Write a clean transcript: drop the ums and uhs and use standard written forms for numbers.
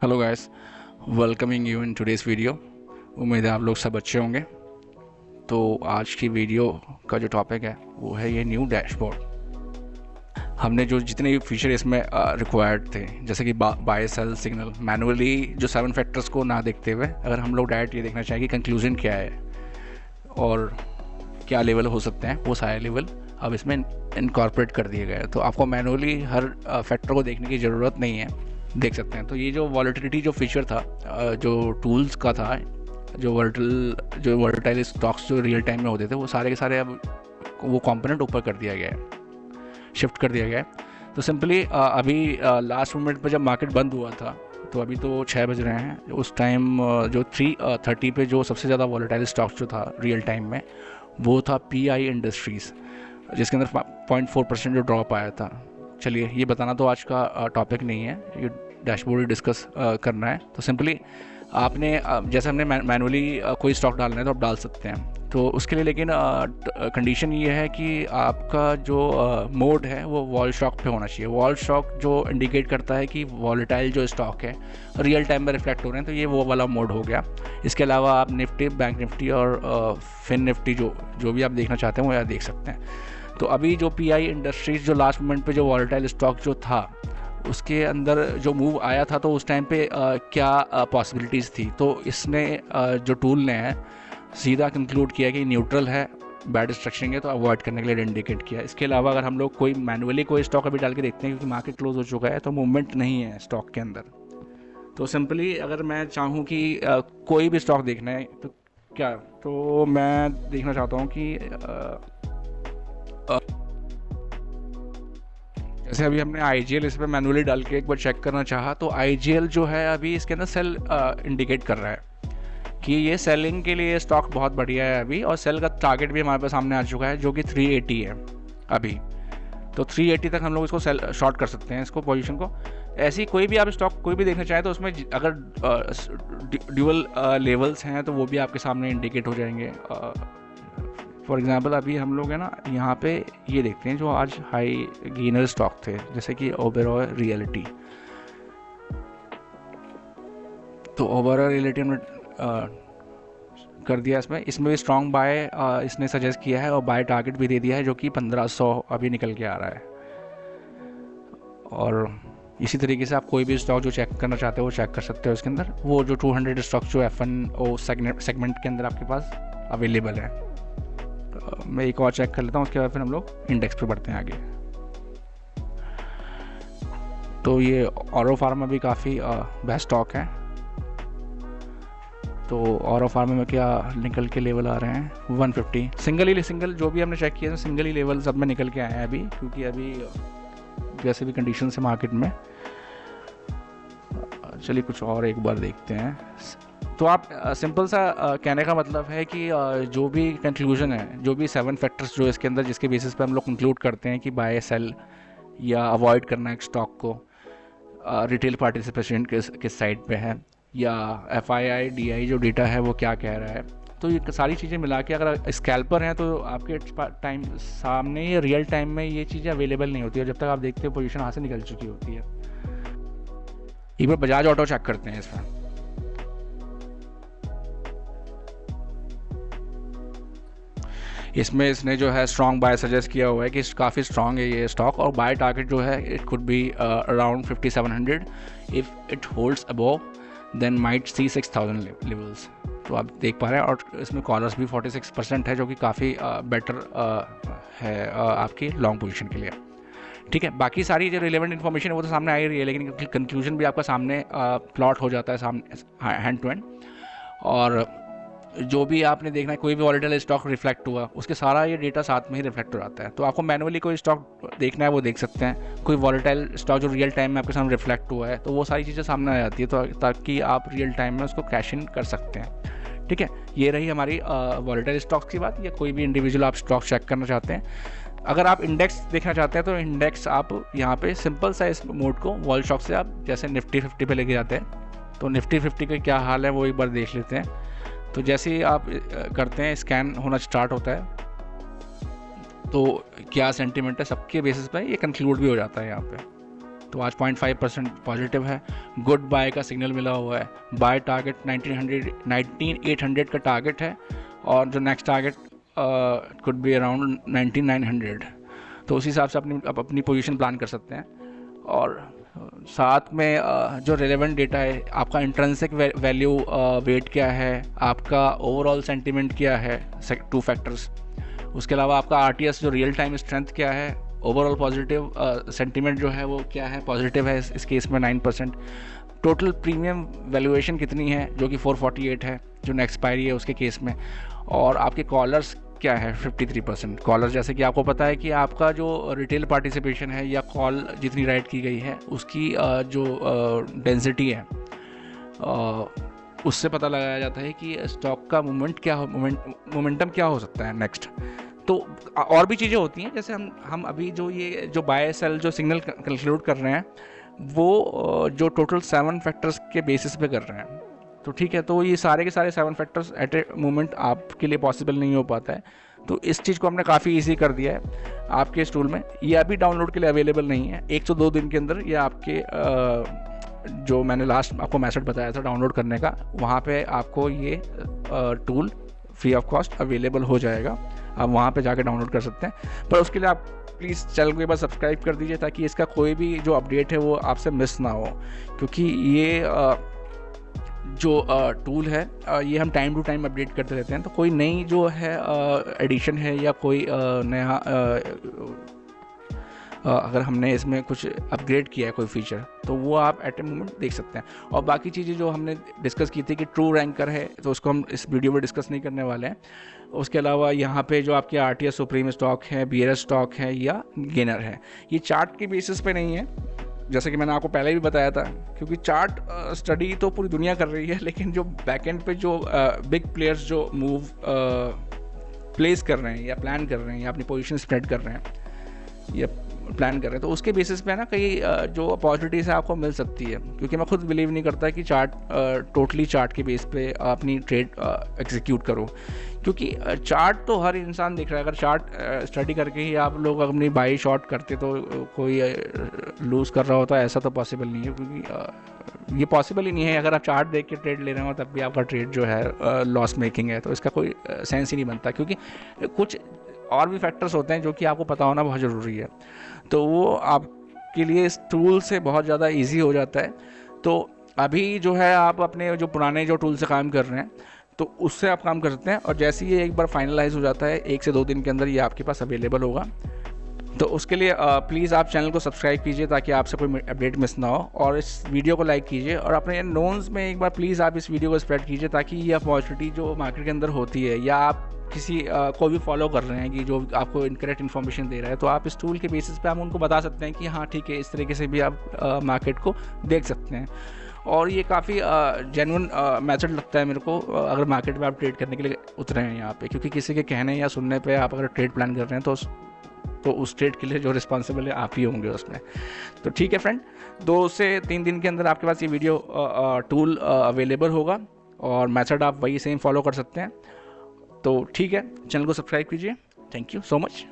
Hello guys, welcoming you in today's video. उम्मीद है आप लोग सब अच्छे होंगे। तो आज की वीडियो का जो टॉपिक है वो है ये न्यू डैशबोर्ड। हमने जो जितने भी फीचर इसमें रिक्वायर्ड थे, जैसे कि बाय सेल सिग्नल, मैनुअली जो 7 फैक्टर्स को ना देखते हुए अगर हम लोग डायरेक्ट ये देखना चाहें कि कंक्लूजन क्या है और क्या लेवल हो सकते हैं, वो सारे लेवल अब इसमें इनकॉर्पोरेट कर दिए गए हैं। तो आपको मैनुअली हर फैक्टर को देखने की ज़रूरत नहीं है, देख सकते हैं। तो ये जो वॉलेटिलिटी जो फीचर था, जो टूल्स का था, जो वॉलेटाइल स्टॉक्स जो रियल टाइम में होते थे, वो सारे के सारे अब वो कंपोनेंट ऊपर कर दिया गया है, शिफ्ट कर दिया गया है। तो सिंपली अभी लास्ट मोमेंट पर जब मार्केट बंद हुआ था, तो अभी तो 6 बज रहे हैं, उस टाइम जो 330 पे जो सबसे ज़्यादा वॉलेटाइल स्टॉक्स जो था रियल टाइम में, वो था पीआई इंडस्ट्रीज़, जिसके अंदर 0.4% जो ड्रॉप आया था। चलिए, ये बताना तो आज का टॉपिक नहीं है, ये डैशबोर्ड डिस्कस करना है। तो सिंपली आपने जैसे हमने मैनुअली कोई स्टॉक डालना है तो आप डाल सकते हैं। तो उसके लिए लेकिन कंडीशन ये है कि आपका जो मोड है वो वॉल स्टॉक पे होना चाहिए। वॉल स्टॉक जो इंडिकेट करता है कि वॉलेटाइल जो स्टॉक है रियल टाइम में रिफ्लेक्ट हो रहे हैं, तो ये वो वाला मोड हो गया। इसके अलावा आप निफ्टी, बैंक निफ्टी और फिन निफ्टी जो भी आप देखना चाहते हैं वो यहाँ देख सकते हैं। तो अभी जो पीआई इंडस्ट्रीज़ जो लास्ट मोमेंट पे जो वॉलेटाइल स्टॉक जो था, उसके अंदर जो मूव आया था, तो उस टाइम पे क्या पॉसिबिलिटीज़ थी, तो इसने जो टूल ने है सीधा कंक्लूड किया कि न्यूट्रल है, बैड स्ट्रक्चरिंग है, तो अवॉइड करने के लिए इंडिकेट किया। इसके अलावा अगर हम लोग कोई मैनुअली कोई स्टॉक अभी डाल के देखते हैं, क्योंकि मार्केट क्लोज हो चुका है तो मूवमेंट नहीं है स्टॉक के अंदर। तो सिंपली अगर मैं चाहूँ कि कोई भी स्टॉक देखना है तो क्या, तो मैं देखना चाहता हूँ कि जैसे अभी हमने आईजीएल इस पर मैनुअली डाल के एक बार चेक करना चाहा, तो आईजीएल जो है अभी इसके अंदर सेल इंडिकेट कर रहा है कि ये सेलिंग के लिए स्टॉक बहुत बढ़िया है अभी, और सेल का टारगेट भी हमारे पास सामने आ चुका है जो कि 380 है अभी। तो 380 तक हम लोग इसको सेल शॉर्ट कर सकते हैं, इसको पोजीशन को। ऐसी कोई भी आप स्टॉक कोई भी देखना चाहें तो उसमें अगर ड्यूअल लेवल्स हैं तो वो भी आपके सामने इंडिकेट हो जाएंगे। फॉर एग्जांपल अभी हम लोग है ना यहाँ पे ये देखते हैं जो आज हाई गेनर स्टॉक थे, जैसे कि ओबेरॉय रियलिटी। तो ओबेरॉय रियलिटी में कर दिया, इसमें भी स्ट्रॉन्ग बाय इसने सजेस्ट किया है और बाय टारगेट भी दे दिया है जो कि 1500 अभी निकल के आ रहा है। और इसी तरीके से आप कोई भी स्टॉक जो चेक करना चाहते हो वो चेक कर सकते हो। इसके अंदर वो जो 200 स्टॉक जो F&O सेगमेंट के अंदर आपके पास अवेलेबल है। तो मैं एक और चेक कर लेता हूँ, उसके बाद फिर हम लोग इंडेक्स पे बढ़ते हैं आगे। तो ये ऑरो फार्मा भी काफ़ी बेस्ट स्टॉक है। तो ऑरो फार्मा में क्या निकल के लेवल आ रहे हैं 150, सिंगल जो भी हमने चेक किया सिंगल ही लेवल सब में निकल के आए हैं अभी, क्योंकि अभी जैसे भी कंडीशन है मार्केट में। चलिए कुछ और एक बार देखते हैं। तो आप सिंपल सा कहने का मतलब है कि जो भी कंक्लूजन है, जो भी 7 फैक्टर्स जो इसके अंदर जिसके बेसिस पे हम लोग कंक्लूड करते हैं कि बाय सेल या अवॉइड करना एक स्टॉक को, रिटेल पार्टिसिपेशन किस साइड पे है, या FII DI जो डेटा है वो क्या कह रहा है। तो ये सारी चीज़ें मिला के अगर स्कैल्पर हैं तो आपके टाइम सामने ये रियल टाइम में ये चीज़ें अवेलेबल नहीं होती है, जब तक आप देखते हो पोजीशन हाथ से निकल चुकी होती है। एक बार बजाज ऑटो चेक करते हैं इसमें। इसमें इसने जो है स्ट्रॉन्ग बाय सजेस्ट किया हुआ है कि काफ़ी स्ट्रॉन्ग है ये स्टॉक, और बाय टारगेट जो है it could be around 5700। If it holds above then might see 6000 levels. तो आप देख पा रहे हैं, और इसमें कॉलर्स भी 46% है, जो कि काफ़ी बेटर है आपकी लॉन्ग पोजीशन के लिए। ठीक है, बाकी सारी जो रिलेवेंट इन्फॉर्मेशन है वो तो सामने आ ही रही है, लेकिन कंक्लूजन भी आपका सामने प्लॉट हो जाता है सामने हैंड टू हैंड। और जो भी आपने देखना है, कोई भी वॉलेटाइल स्टॉक रिफ्लेक्ट हुआ उसके सारा ये डेटा साथ में ही रिफ्लेक्ट हो जाता है। तो आपको मैनुअली कोई स्टॉक देखना है वो देख सकते हैं, कोई वॉलेटाइल स्टॉक जो रियल टाइम में आपके सामने रिफ्लेक्ट हुआ है तो वो सारी चीज़ें सामने आ जाती है, तो ताकि आप रियल टाइम में उसको कैश इन कर सकते हैं। ठीक है, ये रही हमारी वॉलेटाइल स्टॉक्स की बात, या कोई भी इंडिविजुअल आप स्टॉक चेक करना चाहते हैं। अगर आप इंडेक्स देखना चाहते हैं तो इंडेक्स आप यहाँ पे सिंपल सा इस मोड को वॉल स्टॉक से आप जैसे निफ्टी 50 पे लेके जाते हैं, तो निफ्टी 50 का क्या हाल है वो एक बार देख लेते हैं। तो जैसे ही आप करते हैं स्कैन होना स्टार्ट होता है, तो क्या सेंटीमेंट है सबके बेसिस पे ये कंक्लूड भी हो जाता है यहाँ पे। तो आज 0.5% पॉजिटिव है। गुड बाय का सिग्नल मिला हुआ है, बाय टारगेट 19800 का टारगेट है, और जो next target could be around 19900। तो उस हिसाब से अपनी पोजीशन प्लान कर सकते हैं। और साथ में जो रिलेवेंट डेटा है, आपका इंट्रिंसिक वैल्यू वेट क्या है, आपका ओवरऑल सेंटिमेंट क्या है, 2 फैक्टर्स। उसके अलावा आपका आरटीएस जो रियल टाइम स्ट्रेंथ क्या है, ओवरऑल पॉजिटिव सेंटिमेंट जो है वो क्या है, पॉजिटिव है इस केस में 9%। टोटल प्रीमियम वैल्यूएशन कितनी है, जो कि 448 है, जो एक्सपायरी है उसके केस में। और आपके कॉलर्स क्या है, 53%। कॉलर जैसे कि आपको पता है कि आपका जो रिटेल पार्टिसिपेशन है या कॉल जितनी राइट की गई है उसकी जो डेंसिटी है, उससे पता लगाया जाता है कि स्टॉक का मोमेंटम क्या हो सकता है नेक्स्ट। तो और भी चीज़ें होती हैं, जैसे हम अभी जो बाय सेल जो सिग्नल कंक्लूड कर रहे हैं वो जो टोटल 7 फैक्टर्स के बेसिस पे कर रहे हैं। तो ठीक है, तो ये सारे के सारे 7 फैक्टर्स एट ए मोमेंट आपके लिए पॉसिबल नहीं हो पाता है। तो इस चीज़ को हमने काफ़ी इजी कर दिया है आपके इस टूल में। ये अभी डाउनलोड के लिए अवेलेबल नहीं है, 1 से 2 दिन के अंदर ये आपके जो मैंने लास्ट आपको मैसेज बताया था डाउनलोड करने का, वहाँ पे आपको ये tool free of cost available हो जाएगा। आप वहाँ पे जाके डाउनलोड कर सकते हैं। पर उसके लिए आप प्लीज़ चैनल को एक बार सब्सक्राइब कर दीजिए, ताकि इसका कोई भी जो अपडेट है वो आपसे मिस ना हो। क्योंकि ये जो टूल है ये हम टाइम टू टाइम अपडेट करते रहते हैं। तो कोई नई जो है एडिशन है या कोई नया अगर हमने इसमें कुछ अपग्रेड किया है कोई फीचर, तो वो आप एट ए मोमेंट देख सकते हैं। और बाकी चीज़ें जो हमने डिस्कस की थी कि ट्रू रैंकर है, तो उसको हम इस वीडियो में डिस्कस नहीं करने वाले हैं। उसके अलावा यहाँ पे जो आपके आरटीएस सुप्रीम स्टॉक है, बीआरएस स्टॉक है या गेनर है, ये चार्ट की बेसिस पे नहीं है, जैसे कि मैंने आपको पहले भी बताया था। क्योंकि चार्ट स्टडी तो पूरी दुनिया कर रही है, लेकिन जो बैकएंड पे जो बिग प्लेयर्स जो मूव प्लेस कर रहे हैं या प्लान कर रहे हैं या अपनी पोजीशन स्प्रेड कर रहे हैं या प्लान कर रहे हैं, तो उसके बेसिस पे ना कई जो अपॉर्चुनिटीज़ है आपको मिल सकती है। क्योंकि मैं खुद बिलीव नहीं करता कि टोटली चार्ट के बेस पे अपनी ट्रेड एग्जीक्यूट करो। क्योंकि चार्ट तो हर इंसान देख रहा है। अगर चार्ट स्टडी करके ही आप लोग अपनी बाई शॉर्ट करते तो कोई लूज़ कर रहा होता है, ऐसा तो पॉसिबल नहीं है। क्योंकि ये पॉसिबल ही नहीं है। अगर आप चार्ट देख के ट्रेड ले रहे हो तब भी आपका ट्रेड जो है लॉस मेकिंग है, तो इसका कोई सेंस ही नहीं बनता। क्योंकि कुछ और भी फैक्टर्स होते हैं जो कि आपको पता होना बहुत ज़रूरी है, तो वो आपके लिए इस टूल से बहुत ज़्यादा इजी हो जाता है। तो अभी जो है आप अपने जो पुराने जो टूल से काम कर रहे हैं, तो उससे आप काम कर सकते हैं। और जैसे ही एक बार फाइनलाइज हो जाता है, 1 से 2 दिन के अंदर ये आपके पास अवेलेबल होगा। तो उसके लिए प्लीज़ आप चैनल को सब्सक्राइब कीजिए, ताकि आपसे कोई अपडेट मिस ना हो। और इस वीडियो को लाइक कीजिए, और अपने नोन्स में एक बार प्लीज़ आप इस वीडियो को स्प्रेड कीजिए, ताकि ये अपॉर्चुनिटी जो मार्केट के अंदर होती है, या आप किसी को भी फॉलो कर रहे हैं कि जो आपको इनकरेक्ट इन्फॉर्मेशन दे रहा है, तो आप इस टूल के बेसिस पे आप उनको बता सकते हैं कि हाँ ठीक है, इस तरीके से भी आप मार्केट को देख सकते हैं। और ये काफ़ी जेन्युइन मेथड लगता है मेरे को, अगर मार्केट में आप ट्रेड करने के लिए उतरे हैं यहाँ पे। क्योंकि किसी के कहने या सुनने पे आप अगर ट्रेड प्लान कर रहे हैं, तो उस ट्रेड के लिए जो रिस्पॉन्सिबल है आप ही होंगे उसमें। तो ठीक है फ्रेंड, 2 से 3 दिन के अंदर आपके पास ये वीडियो टूल अवेलेबल होगा, और मेथड आप वही सेम फॉलो कर सकते हैं। तो ठीक है, चैनल को सब्सक्राइब कीजिए। Thank you so much.